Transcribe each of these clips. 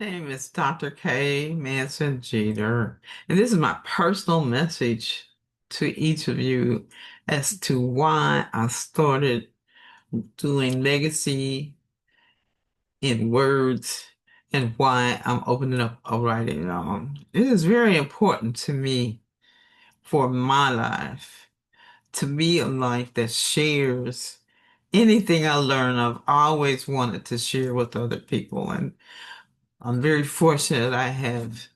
Name is Dr. Kaye Jeter, and this is my personal message to each of you as to why I started doing legacy in words and why I'm opening up a writing. It is very important to me for my life to be a life that shares anything I learn. I've always wanted to share with other people, and I'm very fortunate I have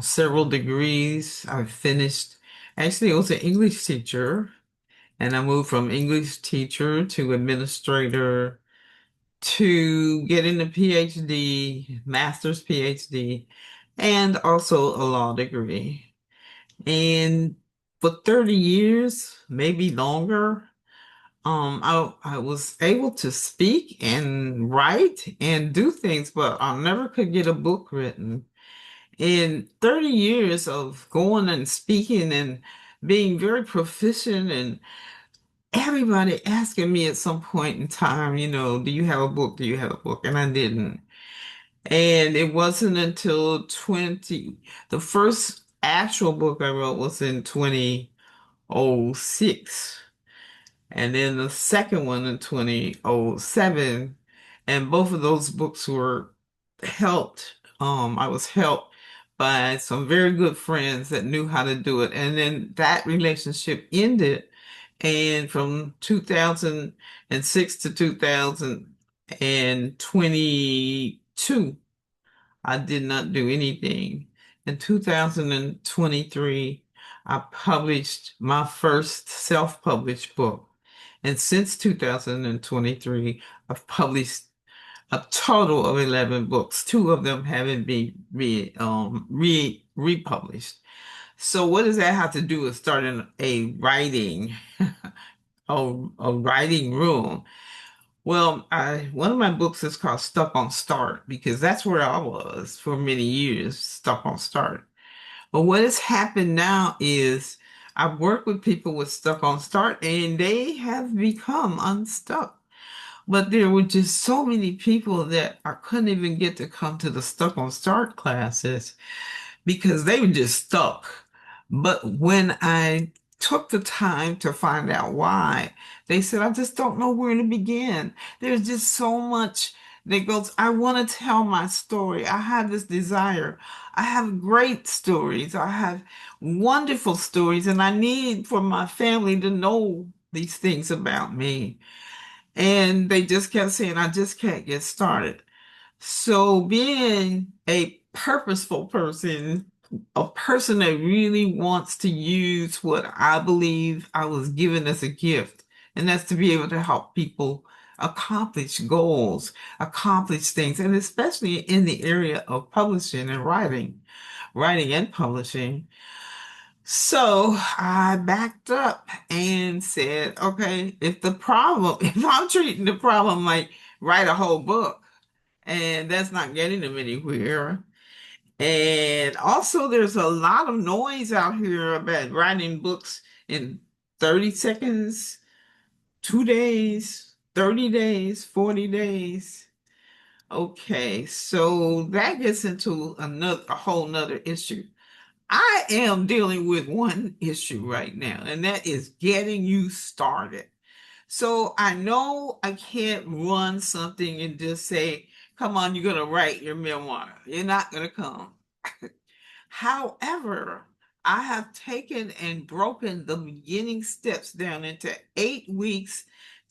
several degrees. I've finished, actually, I was an English teacher, and I moved from English teacher to administrator to getting a PhD, master's PhD, and also a law degree. And for 30 years, maybe longer, I was able to speak and write and do things, but I never could get a book written. In 30 years of going and speaking and being very proficient, and everybody asking me at some point in time, do you have a book? Do you have a book? And I didn't. And it wasn't until the first actual book I wrote was in 2006. And then the second one in 2007. And both of those books were helped. I was helped by some very good friends that knew how to do it. And then that relationship ended. And from 2006 to 2022, I did not do anything. In 2023, I published my first self-published book. And since 2023, I've published a total of 11 books. Two of them haven't been republished. So what does that have to do with starting a writing, a writing room? Well, one of my books is called Stuck on Start because that's where I was for many years, stuck on start. But what has happened now is I've worked with people with stuck on start and they have become unstuck. But there were just so many people that I couldn't even get to come to the stuck on start classes because they were just stuck. But when I took the time to find out why, they said, I just don't know where to begin. There's just so much that goes, I want to tell my story. I have this desire. I have great stories. I have wonderful stories, and I need for my family to know these things about me. And they just kept saying, I just can't get started. So being a purposeful person, a person that really wants to use what I believe I was given as a gift, and that's to be able to help people accomplish goals, accomplish things, and especially in the area of publishing and writing and publishing. So I backed up and said, okay, if I'm treating the problem like write a whole book, and that's not getting them anywhere. And also, there's a lot of noise out here about writing books in 30 seconds, 2 days, 30 days, 40 days. Okay, so that gets into a whole nother issue. I am dealing with one issue right now, and that is getting you started. So I know I can't run something and just say, come on, you're going to write your memoir. You're not going to come. However, I have taken and broken the beginning steps down into 8 weeks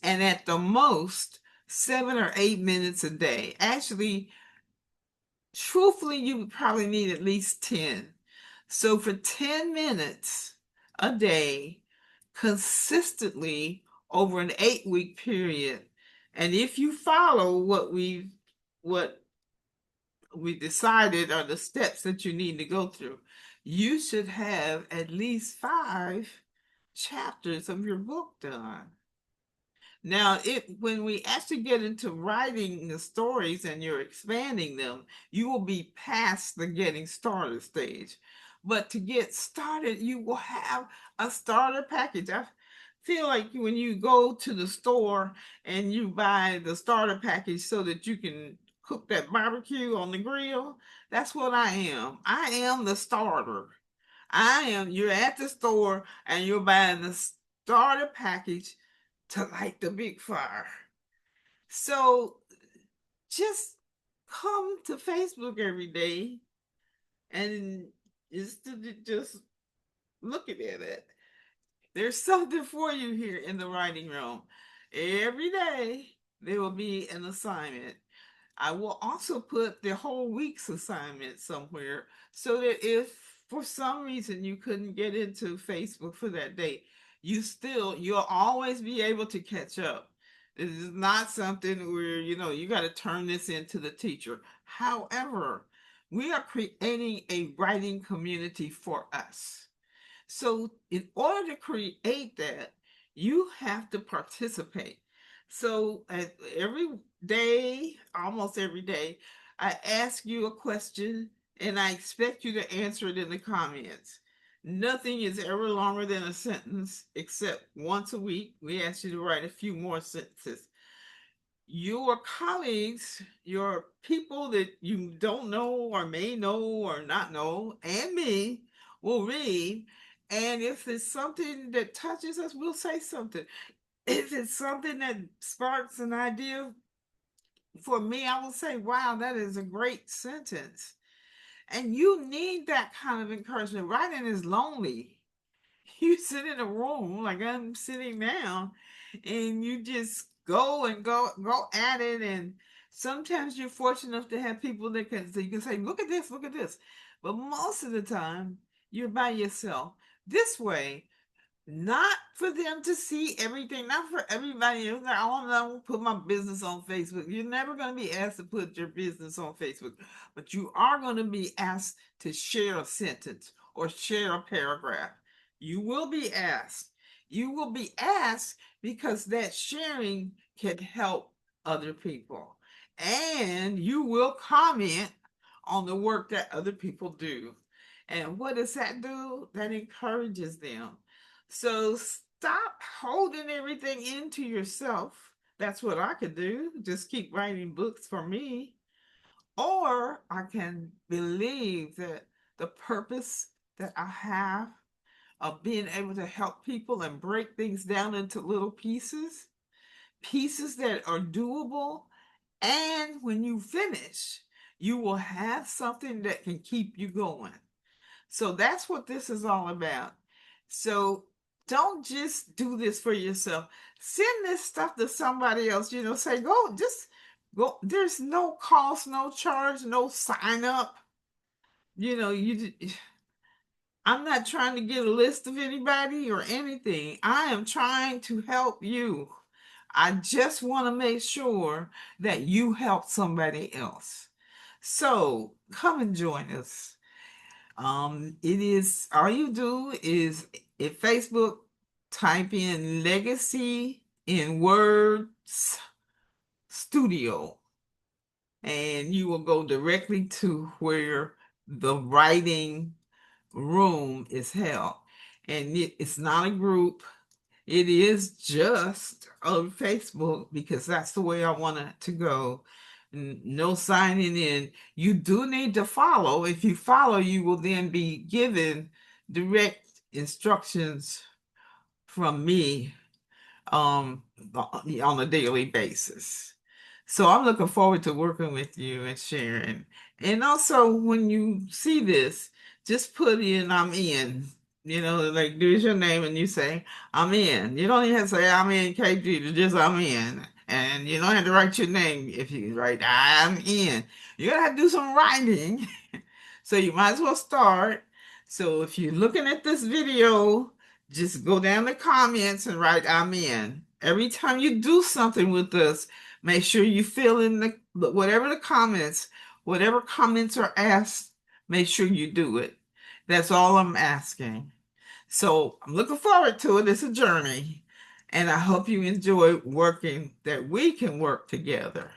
and at the most 7 or 8 minutes a day. Actually, truthfully, you would probably need at least 10. So for 10 minutes a day, consistently over an 8 week period, and if you follow what we decided are the steps that you need to go through, you should have at least 5 chapters of your book done. Now, when we actually get into writing the stories and you're expanding them, you will be past the getting started stage. But to get started, you will have a starter package. I feel like when you go to the store and you buy the starter package so that you can cook that barbecue on the grill. That's what I am. I am the starter. You're at the store and you're buying the starter package to light the big fire. So just come to Facebook every day and just looking at it. There's something for you here in the writing room. Every day there will be an assignment. I will also put the whole week's assignment somewhere so that if for some reason you couldn't get into Facebook for that day, you'll always be able to catch up. This is not something where, you got to turn this into the teacher. However, we are creating a writing community for us. So, in order to create that, you have to participate. So, every day, almost every day, I ask you a question and I expect you to answer it in the comments. Nothing is ever longer than a sentence except once a week. We ask you to write a few more sentences. Your colleagues, your people that you don't know or may know or not know, and me will read. And if it's something that touches us, we'll say something. If it's something that sparks an idea for me, I will say, wow, that is a great sentence. And you need that kind of encouragement. Writing is lonely. You sit in a room like I'm sitting now and you just go and go at it, and sometimes you're fortunate enough to have people that can, so you can say, look at this, but most of the time you're by yourself. This way, not for them to see everything, not for everybody else. I don't know, put my business on Facebook. You're never going to be asked to put your business on Facebook, but you are going to be asked to share a sentence or share a paragraph. You will be asked. You will be asked because that sharing can help other people. And you will comment on the work that other people do. And what does that do? That encourages them. So stop holding everything into yourself. That's what I could do. Just keep writing books for me. Or I can believe that the purpose that I have of being able to help people and break things down into little pieces, pieces that are doable. And when you finish, you will have something that can keep you going. So that's what this is all about. So don't just do this for yourself. Send this stuff to somebody else. Say, go, just go. There's no cost, no charge, no sign up. You. I'm not trying to get a list of anybody or anything. I am trying to help you. I just want to make sure that you help somebody else. So come and join us. It is all you do is at Facebook, type in Legacy in Words Studio, and you will go directly to where the writing room is held. And it's not a group, it is just on Facebook because that's the way I want it to go. No signing in. You do need to follow. If you follow, you will then be given direct instructions from me on a daily basis. So I'm looking forward to working with you and sharing. And also, when you see this, just put in "I'm in." Like there's your name and you say "I'm in." You don't even have to say "I'm in Kaye Jeter," just "I'm in." And you don't have to write your name if you write "I'm in." You're gonna have to do some writing. So you might as well start. So if you're looking at this video, just go down the comments and write "I'm in." Every time you do something with us, make sure you fill in whatever comments are asked, make sure you do it. That's all I'm asking. So I'm looking forward to it. It's a journey. And I hope you enjoy working, that we can work together.